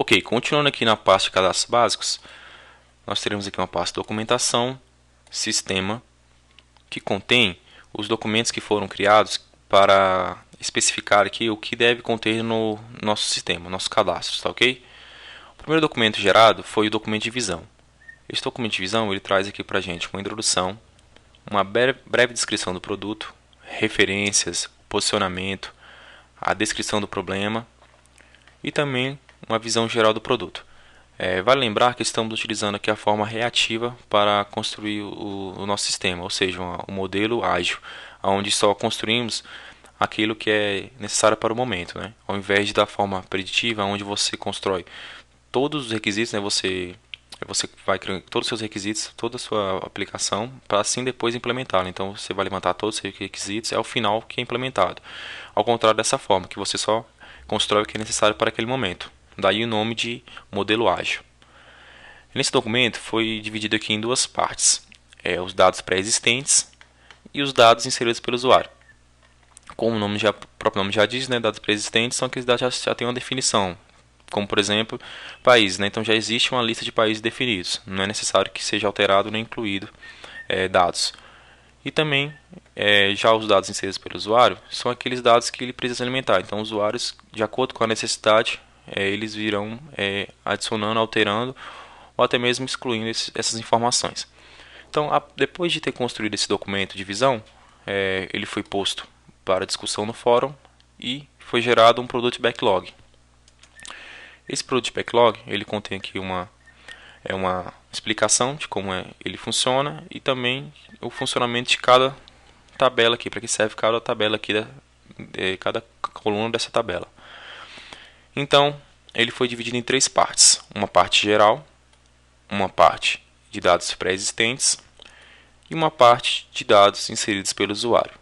Ok, continuando aqui na pasta de cadastros básicos, nós teremos aqui uma pasta documentação, sistema, que contém os documentos que foram criados para especificar aqui o que deve conter no nosso sistema, nosso cadastro, tá ok? O primeiro documento gerado foi o documento de visão. Este documento de visão ele traz aqui para a gente uma introdução, uma breve descrição do produto, referências, posicionamento, a descrição do problema e também uma visão geral do produto. Vale lembrar que estamos utilizando aqui a forma reativa para construir o nosso sistema, ou seja, um modelo ágil, onde só construímos aquilo que é necessário para o momento, né? Ao invés de da forma preditiva, onde você constrói todos os requisitos, né? Você vai criar todos os seus requisitos, toda a sua aplicação, para assim depois implementá-la. Então você vai levantar todos os seus requisitos, é o final que é implementado. Ao contrário dessa forma, que você só constrói o que é necessário para aquele momento. Daí o nome de modelo ágil. Nesse documento foi dividido aqui em duas partes: os dados pré-existentes e os dados inseridos pelo usuário. Como o próprio nome já diz, né, dados pré-existentes são aqueles dados que já têm uma definição, como por exemplo países, né? Então já existe uma lista de países definidos, não é necessário que seja alterado nem incluído dados. E também já os dados inseridos pelo usuário são aqueles dados que ele precisa alimentar. Então os usuários, de acordo com a necessidade, eles virão adicionando, alterando ou até mesmo excluindo essas informações. Então, depois de ter construído esse documento de visão, ele foi posto para discussão no fórum e foi gerado um product backlog. Esse product backlog ele contém aqui uma explicação de como ele funciona e também o funcionamento de cada tabela aqui, para que serve cada tabela aqui, cada coluna dessa tabela. Então, ele foi dividido em três partes: uma parte geral, uma parte de dados pré-existentes e uma parte de dados inseridos pelo usuário.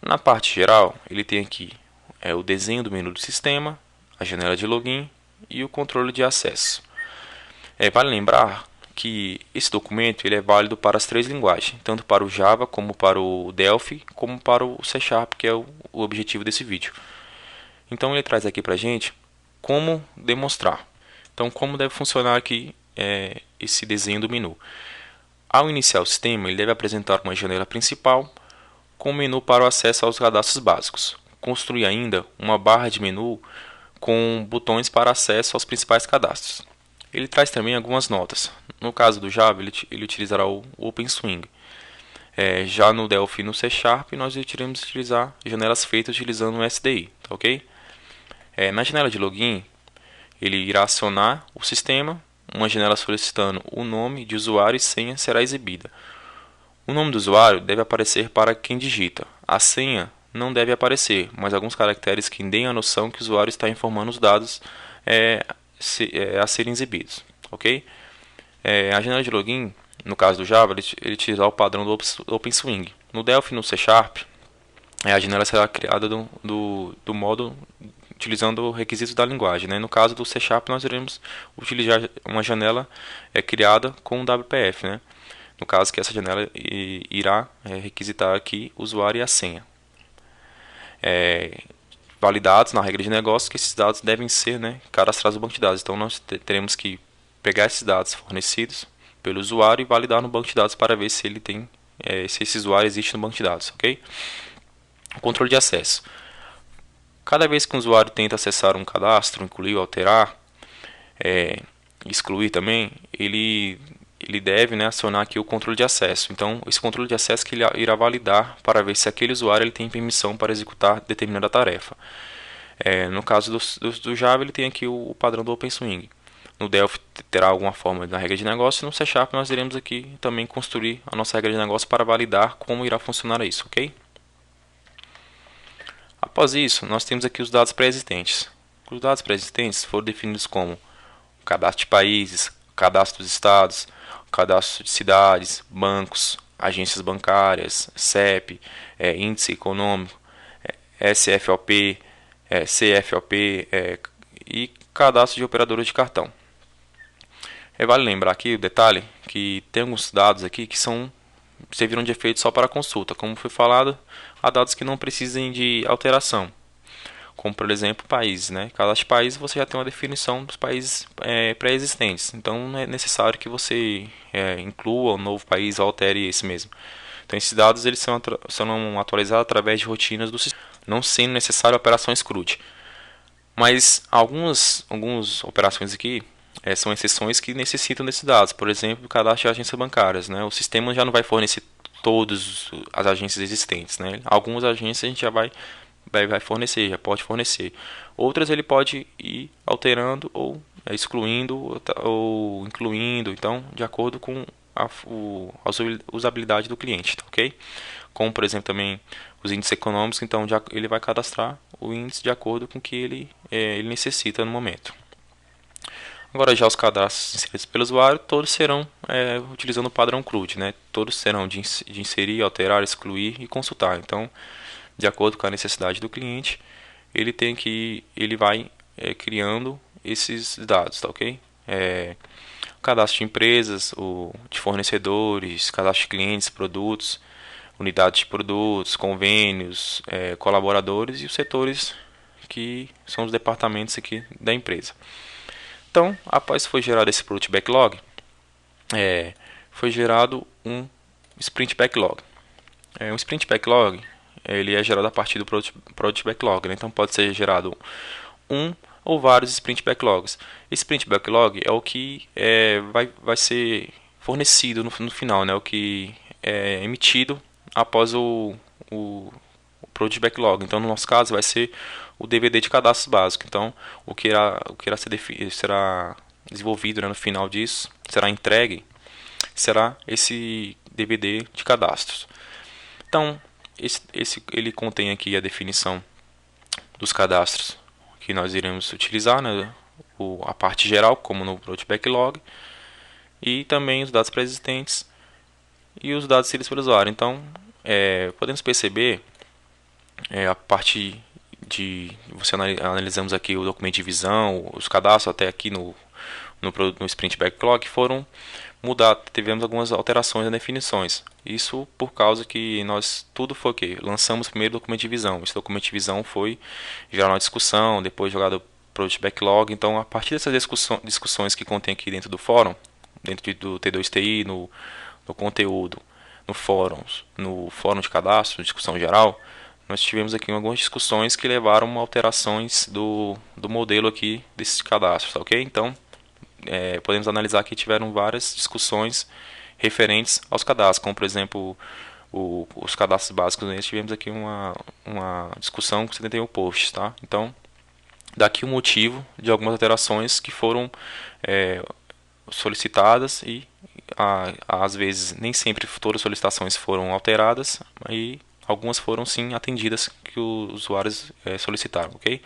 Na parte geral, ele tem aqui o desenho do menu do sistema, a janela de login e o controle de acesso. Vale lembrar que esse documento ele é válido para as três linguagens, tanto para o Java, como para o Delphi, como para o C Sharp, que é o objetivo desse vídeo. Então ele traz aqui para a gente como demonstrar. Então como deve funcionar aqui esse desenho do menu. Ao iniciar o sistema, ele deve apresentar uma janela principal com o menu para o acesso aos cadastros básicos. Construir ainda uma barra de menu com botões para acesso aos principais cadastros. Ele traz também algumas notas. No caso do Java, ele utilizará o OpenSwing. Já no Delphi e no C Sharp, nós iremos utilizar janelas feitas utilizando o SDI. Tá ok? Na janela de login, ele irá acionar o sistema. Uma janela solicitando o nome de usuário e senha será exibida. O nome do usuário deve aparecer para quem digita. A senha não deve aparecer, mas alguns caracteres que deem a noção que o usuário está informando os dados a serem exibidos. Ok? A janela de login, no caso do Java, ele utilizará o padrão do OpenSwing. No Delphi e no C Sharp, a janela será criada do modo utilizando requisitos da linguagem. Né? No caso do C Sharp, nós iremos utilizar uma janela criada com o WPF. Né? No caso que essa janela irá requisitar aqui o usuário e a senha. Validados na regra de negócio que esses dados devem ser cadastrados no banco de dados. Então nós teremos que pegar esses dados fornecidos pelo usuário e validar no banco de dados para ver se ele tem, se esse usuário existe no banco de dados, ok? O controle de acesso. Cada vez que um usuário tenta acessar um cadastro, incluir, alterar, excluir também, ele deve acionar aqui o controle de acesso. Então, esse controle de acesso que ele irá validar para ver se aquele usuário ele tem permissão para executar determinada tarefa. No caso do Java, ele tem aqui o padrão do OpenSwing. No Delphi terá alguma forma da regra de negócio. E no C Sharp nós iremos aqui também construir a nossa regra de negócio para validar como irá funcionar isso, ok? Após isso, nós temos aqui os dados pré-existentes. Os dados pré-existentes foram definidos como cadastro de países, cadastro dos estados, cadastro de cidades, bancos, agências bancárias, CEP, índice econômico, SFOP, CFOP e cadastro de operadores de cartão. Vale lembrar aqui o detalhe que tem alguns dados aqui que serviram de efeito só para consulta. Como foi falado, há dados que não precisem de alteração. como por exemplo países, né? Cadastro de país, você já tem uma definição dos países pré-existentes, então não é necessário que você inclua um novo país ou altere esse mesmo. Então esses dados eles são atualizados através de rotinas do sistema, não sendo necessário operações CRUD. Mas algumas operações aqui são exceções que necessitam desses dados. Por exemplo, o cadastro de agências bancárias, né? O sistema já não vai fornecer todas as agências existentes, né? Algumas agências a gente já vai fornecer, já pode fornecer. Outras ele pode ir alterando ou excluindo ou incluindo, então de acordo com a usabilidade do cliente, tá, ok? Como por exemplo também os índices econômicos, então ele vai cadastrar o índice de acordo com o que ele necessita no momento. Agora já os cadastros inseridos pelo usuário, todos serão utilizando o padrão CRUD, né? Todos serão de inserir, alterar, excluir e consultar. Então, de acordo com a necessidade do cliente, ele vai criando esses dados, tá ok? Cadastro de empresas, de fornecedores, cadastro de clientes, produtos, unidades de produtos, convênios, colaboradores e os setores que são os departamentos aqui da empresa. Então, após foi gerado esse Product Backlog, foi gerado um Sprint Backlog. Um Sprint Backlog ele é gerado a partir do Product Backlog, né? Então pode ser gerado um ou vários Sprint Backlogs. Esse Sprint Backlog é o que vai ser fornecido no final, né? O que é emitido após o Product Backlog. Então, no nosso caso, vai ser o DVD de cadastros básicos. Então, o que será desenvolvido, né, no final disso, será entregue, será esse DVD de cadastros. Então, ele contém aqui a definição dos cadastros que nós iremos utilizar, né, a parte geral, como no Product Backlog, e também os dados pré-existentes e os dados inseridos pelo usuário. Então, podemos perceber a parte de você analisamos aqui o documento de visão, os cadastros até aqui no Sprint Backlog foram mudados, tivemos algumas alterações nas definições. Isso por causa que tudo foi o que lançamos primeiro o documento de visão. Esse documento de visão foi gerado uma discussão, depois jogado para o Backlog. Então, a partir dessas discussões que contém aqui dentro do fórum, dentro do T2TI, no conteúdo, no fórum de cadastro, discussão geral, nós tivemos aqui algumas discussões que levaram a alterações do modelo aqui desses cadastros, tá ok? Então, podemos analisar que tiveram várias discussões referentes aos cadastros, como por exemplo os cadastros básicos. Nós tivemos aqui uma discussão com 71 posts, tá? Então, daqui o motivo de algumas alterações que foram solicitadas e às vezes nem sempre todas as solicitações foram alteradas e algumas foram sim atendidas que os usuários solicitaram, ok?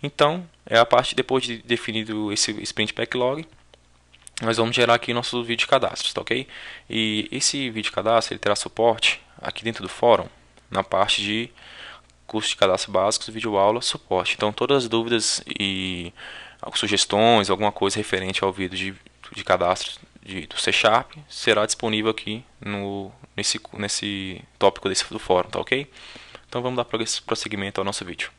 Então, a parte depois de definido esse Sprint Backlog, nós vamos gerar aqui nosso vídeo de cadastros, tá ok? E esse vídeo de cadastro ele terá suporte aqui dentro do fórum na parte de curso de cadastro básicos, vídeo aula, suporte. Então, todas as dúvidas e sugestões, alguma coisa referente ao vídeo de cadastro do C# será disponível aqui nesse tópico do fórum, tá ok? Então vamos dar prosseguimento ao nosso vídeo.